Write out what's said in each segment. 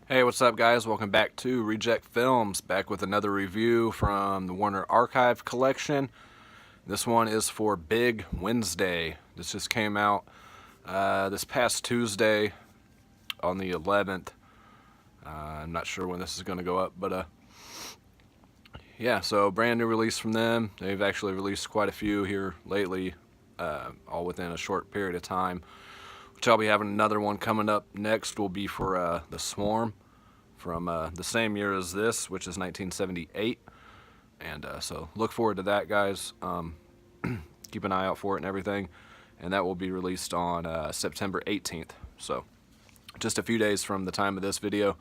Hey, what's up, guys? Welcome back to Reject Films, back with another review from the Warner Archive collection. This one is for Big Wednesday. This just came out this past Tuesday on the 11th. I'm not sure when this is going to go up, but yeah, so brand new release from them. They've actually released quite a few here lately, all within a short period of time. Which I'll be having another one coming up next. Will be for The Swarm from the same year as this, which is 1978. And so look forward to that, guys. Keep an eye out for it and everything. And that will be released on September 18th. So just a few days from the time of this video.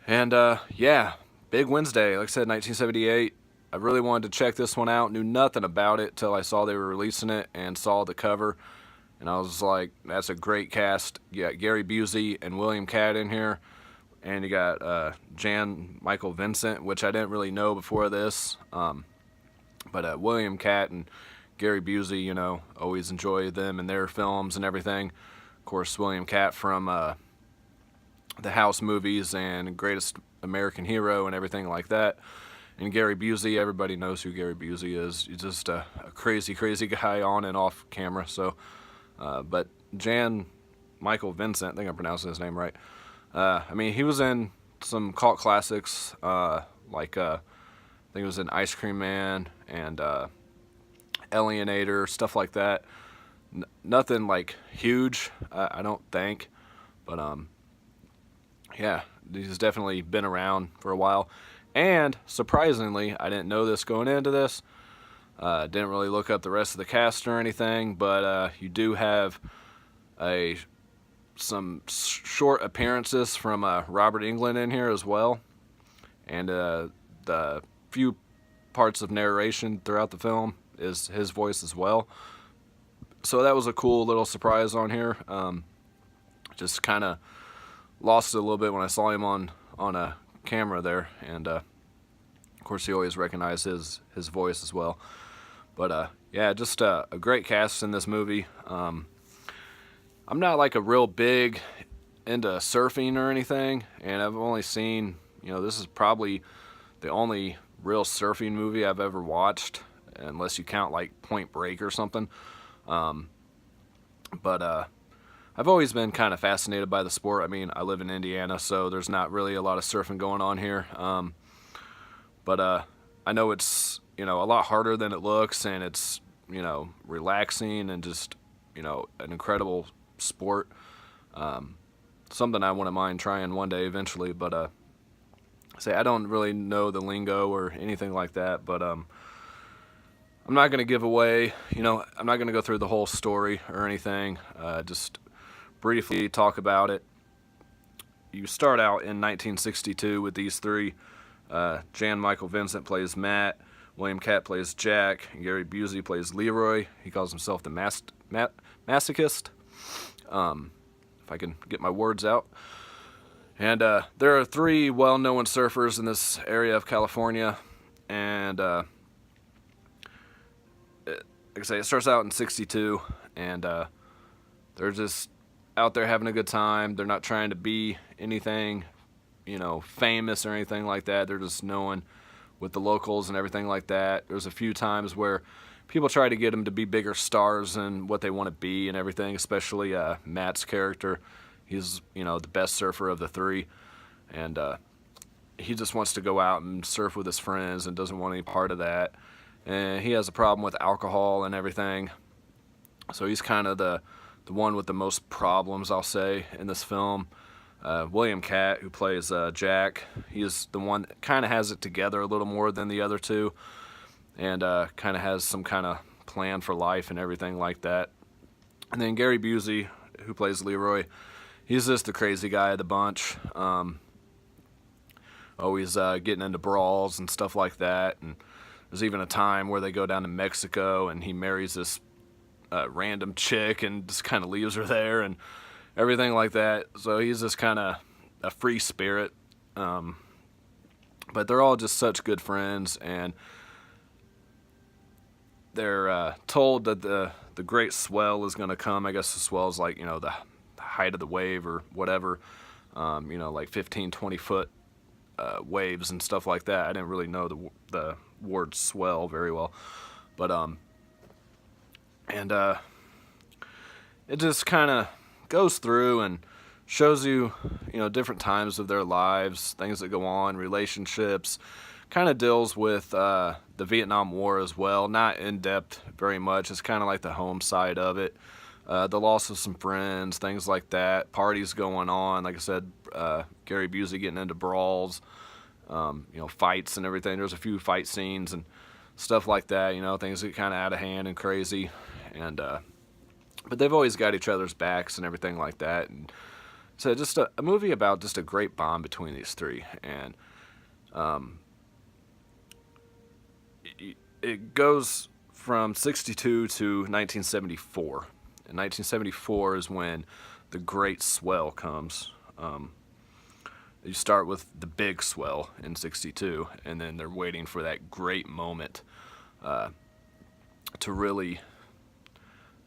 And yeah, Big Wednesday. Like I said, 1978. I really wanted to check this one out. Knew nothing about it till I saw they were releasing it and saw the cover. And I was like, that's a great cast. You got Gary Busey and William Katt in here. And you got Jan Michael Vincent, which I didn't really know before this. But William Katt and Gary Busey, you know, always enjoy them and their films and everything. Of course, William Katt from the House movies and Greatest American Hero and everything like that. And Gary Busey, everybody knows who Gary Busey is. He's just a crazy, crazy guy on and off camera. So, but Jan Michael Vincent, I think I'm pronouncing his name right. I mean, he was in some cult classics, like I think it was in Ice Cream Man and Alienator, stuff like that. Nothing like huge, I don't think, but yeah, he's definitely been around for a while. And surprisingly, I didn't know this going into this. Didn't really look up the rest of the cast or anything, but you do have some short appearances from Robert Englund in here as well, and the few parts of narration throughout the film is his voice as well. So that was a cool little surprise on here. Just kind of lost it a little bit when I saw him on a camera there, and of course you always recognize his voice as well. But yeah, just a great cast in this movie. I'm not like a real big into surfing or anything, and I've only seen, you know, this is probably the only real surfing movie I've ever watched, unless you count like Point Break or something. But I've always been kind of fascinated by the sport. I mean, I live in Indiana, so there's not really a lot of surfing going on here. But I know it's, you know, a lot harder than it looks, and it's, you know, relaxing and just, you know, an incredible sport. Something I wouldn't mind trying one day eventually, but say I don't really know the lingo or anything like that, but I'm not going to give away, you know, I'm not going to go through the whole story or anything. Just briefly talk about it. You start out in 1962 with these three. Jan Michael Vincent plays Matt, William Katt plays Jack, and Gary Busey plays Leroy. He calls himself the masochist. If I can get my words out. And there are three well-known surfers in this area of California, and like I say, it starts out in '62, and they're just out there having a good time. They're not trying to be anything, you know, famous or anything like that. They're just knowing with the locals and everything like that. There's a few times where people try to get them to be bigger stars than what they want to be and everything, especially Matt's character. He's, you know, the best surfer of the three, and he just wants to go out and surf with his friends and doesn't want any part of that. And he has a problem with alcohol and everything, so he's kind of the one with the most problems, I'll say, in this film. William Katt, who plays Jack, he's the one that kind of has it together a little more than the other two, and kind of has some kind of plan for life and everything like that. And then Gary Busey, who plays Leroy, he's just the crazy guy of the bunch. Always getting into brawls and stuff like that. And there's even a time where they go down to Mexico and he marries this random chick and just kind of leaves her there and everything like that. So he's just kind of a free spirit. But they're all just such good friends, and they're told that the great swell is going to come. I guess the swell is like, you know, the height of the wave or whatever. like 15, 20-foot waves and stuff like that. I didn't really know the word swell very well, but and it just kind of goes through and shows you, different times of their lives, things that go on, relationships. Kind of deals with the Vietnam War as well. Not in depth very much. It's kind of like the home side of it. The loss of some friends, things like that. Parties going on. Like I said, Gary Busey getting into brawls, fights and everything. There's a few fight scenes and stuff like that. Things get kind of out of hand and crazy. And but they've always got each other's backs and everything like that. And so just a movie about just a great bond between these three. And it goes from 62 to 1974. And 1974 is when the great swell comes. You start with the big swell in 62, and then they're waiting for that great moment to really,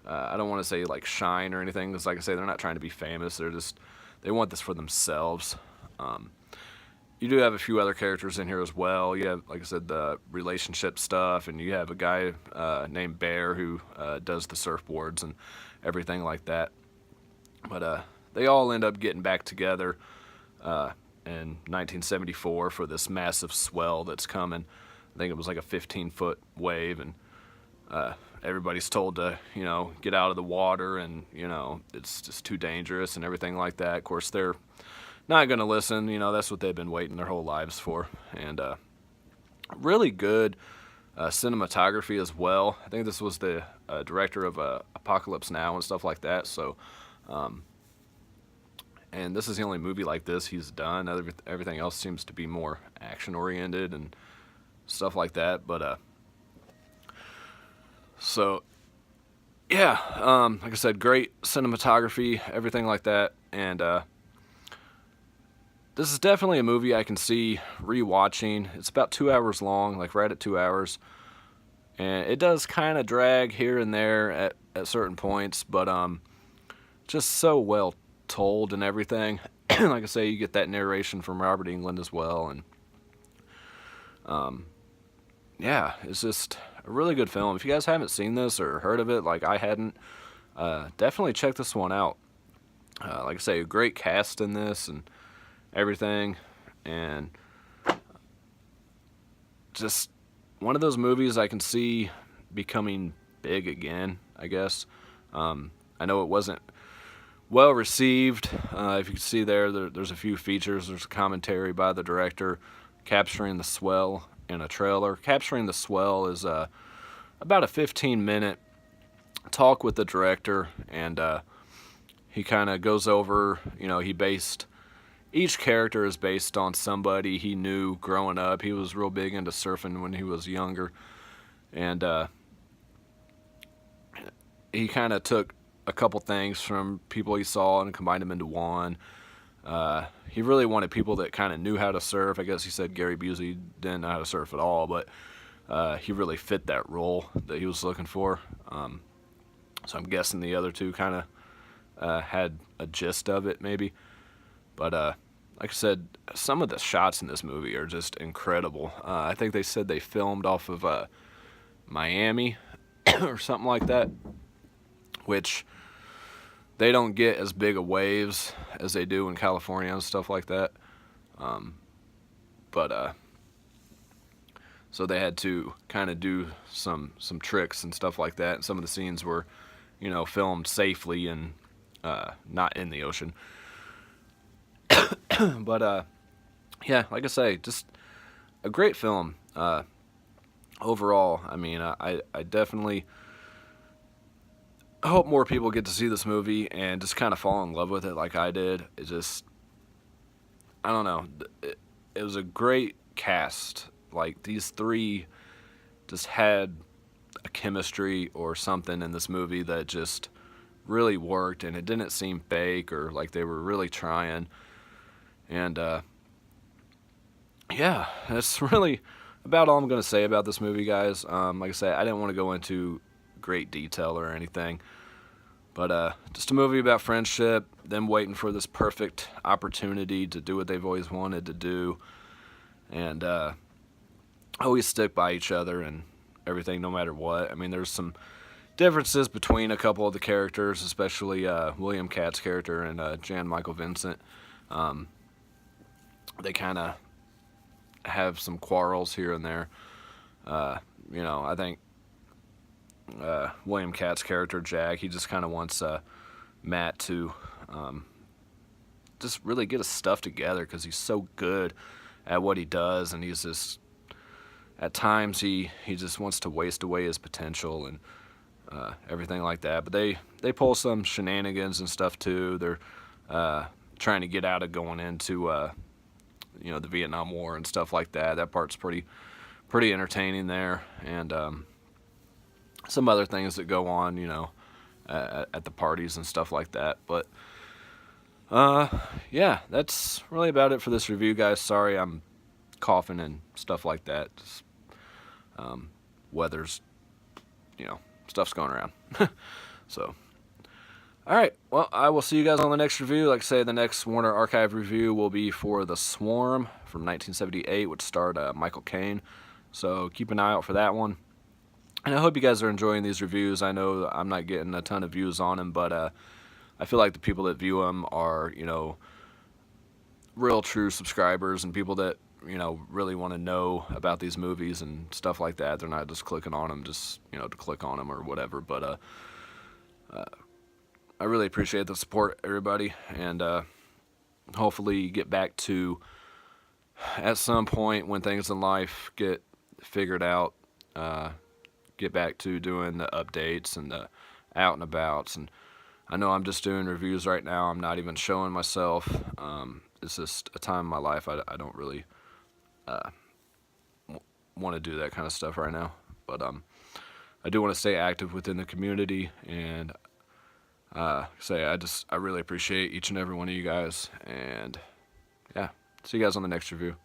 I don't want to say like shine or anything, because like I say, they're not trying to be famous. They want this for themselves. You do have a few other characters in here as well. You have, like I said, the relationship stuff, and you have a guy named Bear who does the surfboards and everything like that. But they all end up getting back together in 1974 for this massive swell that's coming. I think it was like a 15-foot wave, and everybody's told to, get out of the water, and, it's just too dangerous and everything like that. Of course, they're not going to listen. That's what they've been waiting their whole lives for. And really good cinematography as well. I think this was the director of Apocalypse Now and stuff like that. So, and this is the only movie like this he's done. Everything else seems to be more action-oriented and stuff like that. But, so, yeah, like I said, great cinematography, everything like that. And this is definitely a movie I can see rewatching. It's about 2 hours long, like right at 2 hours. And it does kind of drag here and there at certain points, but just so well told and everything. Like I say, you get that narration from Robert Englund as well. And yeah, it's just a really good film. If you guys haven't seen this or heard of it like I hadn't, definitely check this one out. Like I say, a great cast in this and everything, and just one of those movies I can see becoming big again, I guess. I know it wasn't well received. If you can see there's a few features. There's a commentary by the director capturing the swell in a trailer. Capturing the swell is about a 15-minute talk with the director, and he kind of goes over, each character is based on somebody he knew growing up. He was real big into surfing when he was younger. And he kind of took a couple things from people he saw and combined them into one. He really wanted people that kind of knew how to surf. I guess he said Gary Busey didn't know how to surf at all, but he really fit that role that he was looking for. So I'm guessing the other two kind of had a gist of it, maybe. But like I said, some of the shots in this movie are just incredible. I think they said they filmed off of Miami or something like that, which they don't get as big of waves as they do in California and stuff like that. But so they had to kind of do some tricks and stuff like that. And some of the scenes were, filmed safely and not in the ocean. But yeah, like I say, just a great film overall. I mean, I definitely hope more people get to see this movie and just kind of fall in love with it like I did. It just, I don't know, it was a great cast. Like, these three just had a chemistry or something in this movie that just really worked, and it didn't seem fake or like they were really trying. And yeah, that's really about all I'm going to say about this movie, guys. Like I said, I didn't want to go into great detail or anything. But just a movie about friendship, them waiting for this perfect opportunity to do what they've always wanted to do, and always stick by each other and everything, no matter what. I mean, there's some differences between a couple of the characters, especially William Katt's character and Jan Michael Vincent. They kind of have some quarrels here and there. I think William Katt's character, Jack, he just kind of wants Matt to just really get his stuff together because he's so good at what he does, and he's just, at times, he just wants to waste away his potential and everything like that. But they pull some shenanigans and stuff too. They're trying to get out of going into the Vietnam War and stuff like that. That part's pretty entertaining there, and some other things that go on, at the parties and stuff like that. But yeah, that's really about it for this review, guys. Sorry I'm coughing and stuff like that. Just, weather's, stuff's going around. So, all right. Well, I will see you guys on the next review. Like I say, the next Warner Archive review will be for The Swarm from 1978, which starred Michael Caine. So keep an eye out for that one. And I hope you guys are enjoying these reviews. I know I'm not getting a ton of views on them, but I feel like the people that view them are, real true subscribers and people that, really want to know about these movies and stuff like that. They're not just clicking on them just, to click on them or whatever. But I really appreciate the support, everybody. And hopefully get back to, at some point when things in life get figured out, get back to doing the updates and the out and abouts. And I know I'm just doing reviews right now. I'm not even showing myself. It's just a time in my life I don't really want to do that kind of stuff right now. But I do want to stay active within the community, and I really appreciate each and every one of you guys. And yeah, see you guys on the next review.